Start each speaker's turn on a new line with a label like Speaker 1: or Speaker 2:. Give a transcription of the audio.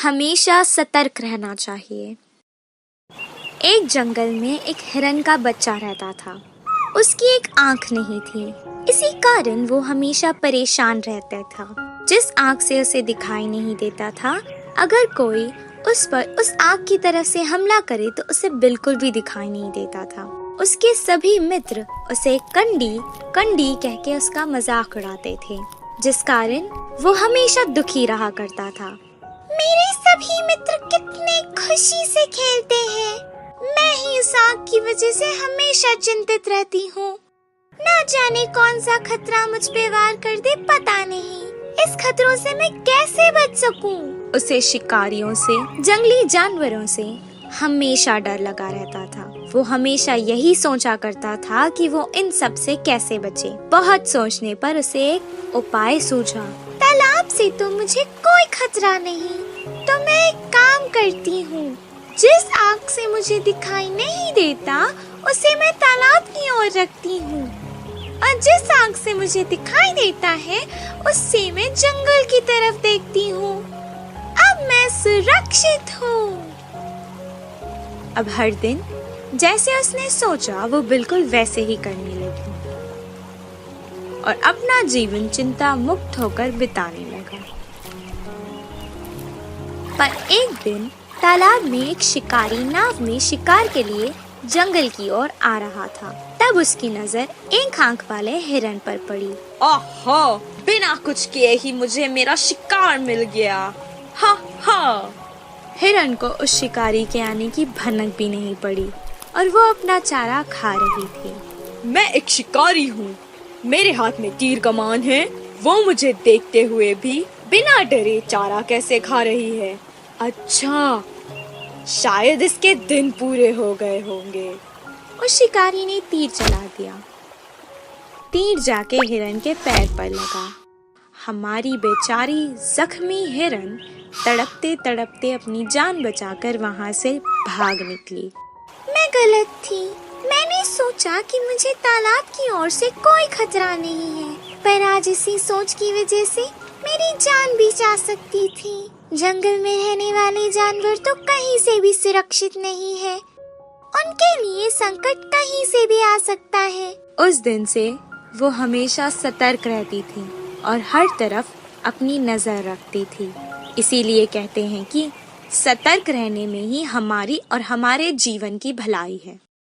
Speaker 1: हमेशा सतर्क रहना चाहिए। एक जंगल में एक हिरन का बच्चा रहता था। उसकी एक आंख नहीं थी, इसी कारण वो हमेशा परेशान रहता था। जिस आंख से उसे दिखाई नहीं देता था, अगर कोई उस पर उस आंख की तरफ से हमला करे तो उसे बिल्कुल भी दिखाई नहीं देता था। उसके सभी मित्र उसे कंडी कंडी कह के उसका मजाक उड़ाते थे, जिस कारण वो हमेशा दुखी रहा करता था। मेरे सभी मित्र कितने खुशी से खेलते हैं, मैं ही उस आग की वजह से हमेशा चिंतित रहती हूँ। ना जाने कौन सा खतरा मुझ पे वार कर दे, पता नहीं। इस खतरों से मैं कैसे बच सकूं? उसे शिकारियों से, जंगली जानवरों से हमेशा डर लगा रहता था। वो हमेशा यही सोचा करता था कि वो इन सब से कैसे बचे। बहुत सोचने पर उसे एक उपाय सूझा। तालाब से तो मुझे कोई खतरा नहीं, तो मैं एक काम करती हूँ। जिस आग से मुझे दिखाई नहीं देता, उसे मैं तालाब की ओर रखती हूँ, और जिस आग से मुझे दिखाई देता है, उससे मैं जंगल की तरफ देखती हूँ। अब मैं सुरक्षित हूँ। अब हर दिन जैसे उसने सोचा, वो बिल्कुल वैसे ही करने लगी और अपना जीवन चिंता मुक्त होकर बिताने लगा। पर एक दिन तालाब में एक शिकारी नाव में शिकार के लिए जंगल की ओर आ रहा था। तब उसकी नजर एक आंख वाले हिरन पर पड़ी।
Speaker 2: ओहो, बिना कुछ किए ही मुझे मेरा शिकार मिल गया। हा हा।
Speaker 1: हिरन को उस शिकारी के आने की भनक भी नहीं पड़ी और वो अपना चारा खा रही थी।
Speaker 2: मैं एक शिकारी हूँ, मेरे हाथ में तीर कमान है। वो मुझे देखते हुए भी बिना डरे चारा कैसे खा रही है। अच्छा, शायद इसके दिन पूरे हो गए होंगे।
Speaker 1: उस शिकारी ने तीर चला दिया। तीर जाके हिरन के पैर पर लगा। हमारी बेचारी जख्मी हिरन तड़पते तड़पते अपनी जान बचाकर वहाँ से भाग निकली। मैं गलत थी। मैंने सोचा कि मुझे तालाब की ओर से कोई खतरा नहीं है, पर आज इसी सोच की वजह से मेरी जान भी जा सकती थी। जंगल में रहने वाले जानवर तो कहीं से भी सुरक्षित नहीं है, उनके लिए संकट कहीं से भी आ सकता है। उस दिन से वो हमेशा सतर्क रहती थी और हर तरफ अपनी नजर रखती थी। इसीलिए कहते हैं कि सतर्क रहने में ही हमारी और हमारे जीवन की भलाई है।